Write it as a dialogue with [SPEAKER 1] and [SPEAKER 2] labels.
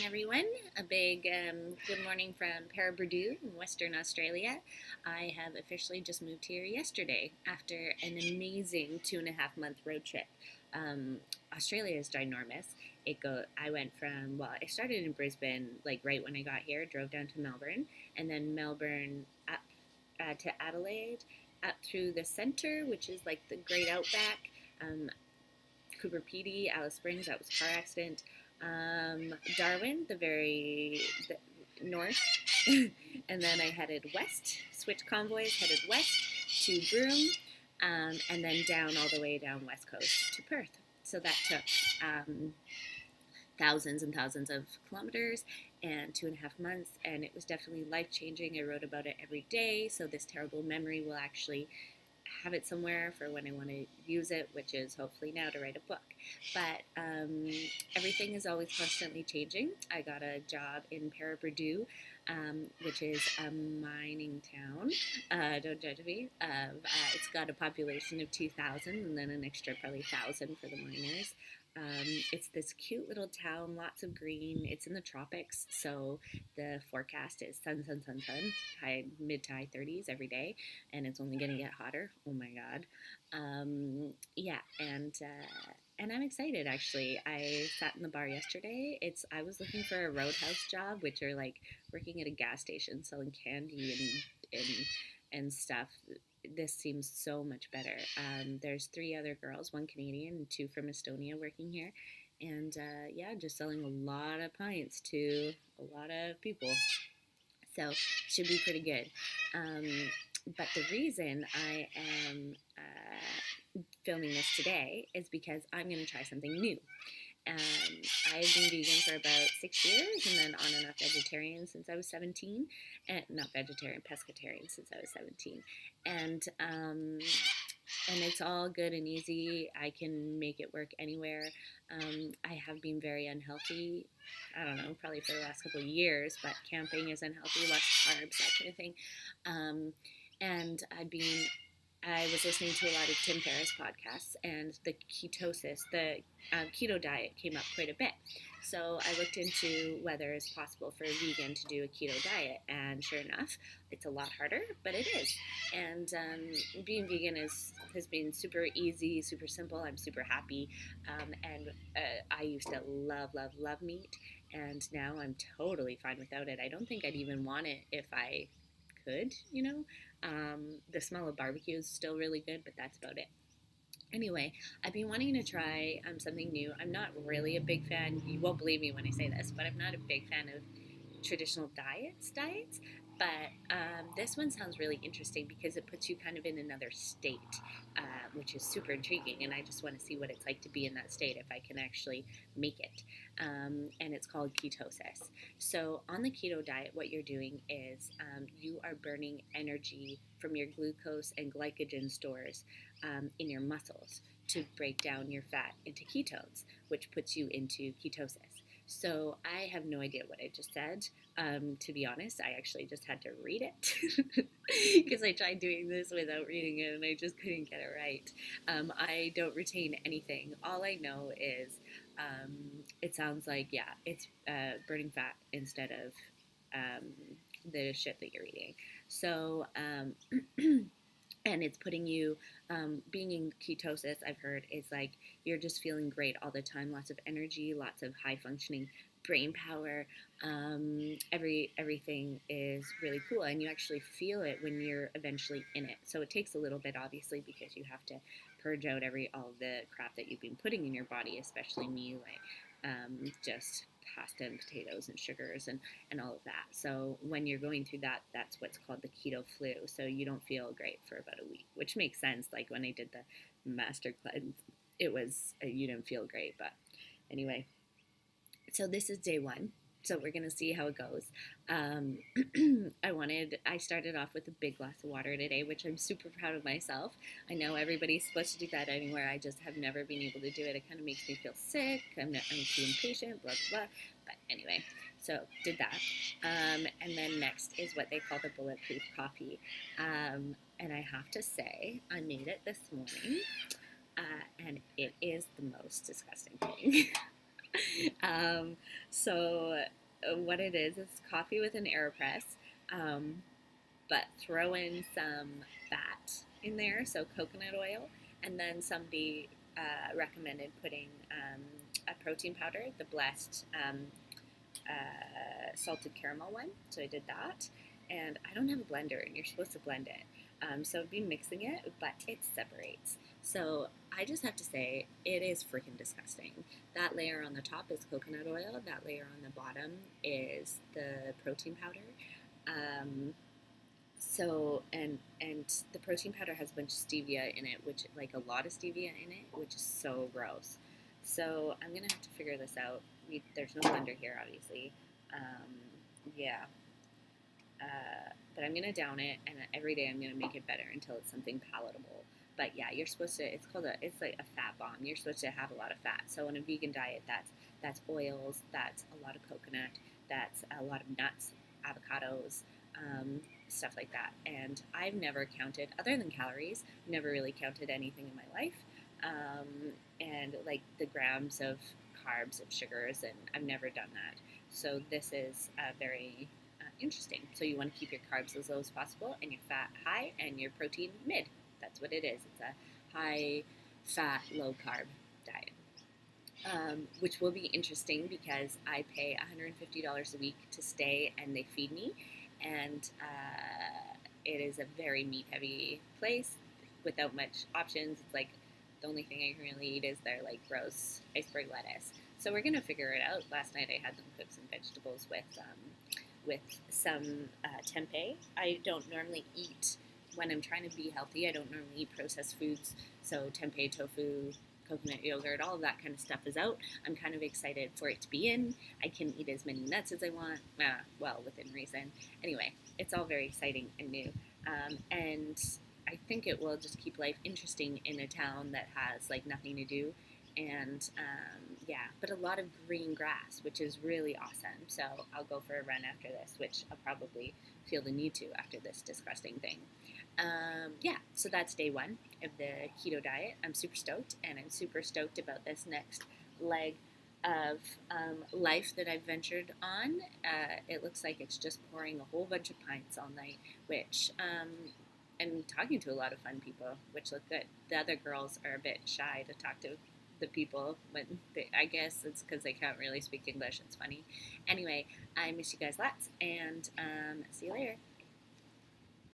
[SPEAKER 1] everyone. A big good morning from Paraburdoo in Western Australia. I have officially just moved here yesterday after an amazing 2.5 month road trip. Um, Australia is ginormous. I started in Brisbane, like right when I got here, drove down to Melbourne, and then Melbourne up to Adelaide, up through the centre, which is like the Great Outback. Cooper Pedy, Alice Springs, that was a car accident. Darwin, the north, and then I headed west, switched convoys, headed west to Broome, and then down all the way down west coast to Perth. So that took thousands and thousands of kilometers and 2.5 months, and it was definitely life-changing. I wrote about it every day, so this terrible memory will actually have it somewhere for when I want to use it, which is hopefully now to write a book. But everything is always constantly changing. I got a job in Paraburdoo, which is a mining town. Don't judge me. It's got a population of 2,000 and then an extra probably 1,000 for the miners. It's this cute little town, lots of green. It's in the tropics, so the forecast is sun, mid to high 30s every day, and it's only going to get hotter. Oh my god. Yeah, and I'm excited actually. I sat in the bar yesterday. I was looking for a roadhouse job, which are like working at a gas station selling candy and stuff. This seems so much better. There's 3 other girls, 1 Canadian and 2 from Estonia working here. And yeah, just selling a lot of pints to a lot of people. So should be pretty good. But the reason I am filming this today is because I'm going to try something new. I've been vegan for about 6 years and then on and off vegetarian since I was 17. Not vegetarian, pescatarian since I was 17. And it's all good and easy. I can make it work anywhere. I have been very unhealthy, I don't know, probably for the last couple of years, but camping is unhealthy, less carbs, that kind of thing. And I was listening to a lot of Tim Ferriss podcasts, and the Ketosis, the Keto Diet came up quite a bit. So I looked into whether it's possible for a vegan to do a keto diet, and sure enough, it's a lot harder, but it is. And being vegan has been super easy, super simple. I'm super happy, and I used to love meat, and now I'm totally fine without it. I don't think I'd even want it if I could, you know. The smell of barbecue is still really good, but that's about it. Anyway, I've been wanting to try something new. I'm not really a big fan, you won't believe me when I say this, but I'm not a big fan of traditional diets, but this one sounds really interesting because it puts you kind of in another state, which is super intriguing, and I just want to see what it's like to be in that state if I can actually make it. And it's called ketosis. So on the keto diet, what you're doing is you are burning energy from your glucose and glycogen stores in your muscles to break down your fat into ketones, which puts you into ketosis. So I have no idea what I just said. To be honest, I actually just had to read it because I tried doing this without reading it and I just couldn't get it right. I don't retain anything. All I know is it sounds like, yeah, it's burning fat instead of the shit that you're eating. So, and it's putting you, being in ketosis, I've heard, is like you're just feeling great all the time, lots of energy, lots of high functioning brain power. Everything is really cool, and you actually feel it when you're eventually in it. So it takes a little bit, obviously, because you have to purge out all of the crap that you've been putting in your body, especially me, like just pasta and potatoes and sugars and all of that. So when you're going through that, that's what's called the keto flu. So you don't feel great for about a week, which makes sense. Like when I did the master cleanse, it was, you didn't feel great. But anyway, so this is day 1. So we're going to see how it goes. I started off with a big glass of water today, which I'm super proud of myself. I know everybody's supposed to do that anywhere. I just have never been able to do it. It kind of makes me feel sick. I'm too impatient, blah, blah, blah. But anyway, so did that. And then next is what they call the bulletproof coffee. And I have to say, I made it this morning, and it is the most disgusting thing. um, so what it is coffee with an AeroPress, um, but throw in some fat in there, so coconut oil, and then somebody recommended putting a protein powder, the blessed salted caramel one. So I did that, and I don't have a blender, and you're supposed to blend it. So I'd be mixing it, but it separates. So I just have to say, it is freaking disgusting. That layer on the top is coconut oil. That layer on the bottom is the protein powder. Um, and the protein powder has a bunch of stevia in it, which like a lot of stevia in it, which is so gross. So I'm gonna have to figure this out. There's no blender here, obviously. Yeah, but I'm gonna down it, and every day I'm gonna make it better until it's something palatable. But yeah, you're supposed to. It's like a fat bomb. You're supposed to have a lot of fat. So on a vegan diet, that's oils, that's a lot of coconut, that's a lot of nuts, avocados, stuff like that. And I've never counted, other than calories, never really counted anything in my life. And like the grams of carbs and sugars, and I've never done that. So this is very interesting. So you want to keep your carbs as low as possible, and your fat high, and your protein mid. That's what it is. It's a high fat, low carb diet. Which will be interesting because I pay $150 a week to stay and they feed me. And it is a very meat heavy place without much options. It's like the only thing I can really eat is their like gross iceberg lettuce. So we're gonna figure it out. Last night I had them cook some vegetables with some tempeh. I don't normally eat when I'm trying to be healthy. I don't normally eat processed foods, so tempeh, tofu, coconut yogurt, all of that kind of stuff is out. I'm kind of excited for it to be in. I can eat as many nuts as I want, well, within reason. Anyway, it's all very exciting and new. And I think it will just keep life interesting in a town that has like nothing to do. And yeah, but a lot of green grass, which is really awesome. So I'll go for a run after this, which I'll probably feel the need to after this disgusting thing. Yeah, so that's day one of the keto diet. I'm super stoked, and I'm super stoked about this next leg of life that I've ventured on. It looks like it's just pouring a whole bunch of pints all night, which, and talking to a lot of fun people, which look good. The other girls are a bit shy to talk to the people, but I guess it's because they can't really speak English. It's funny. Anyway, I miss you guys lots, and see you later.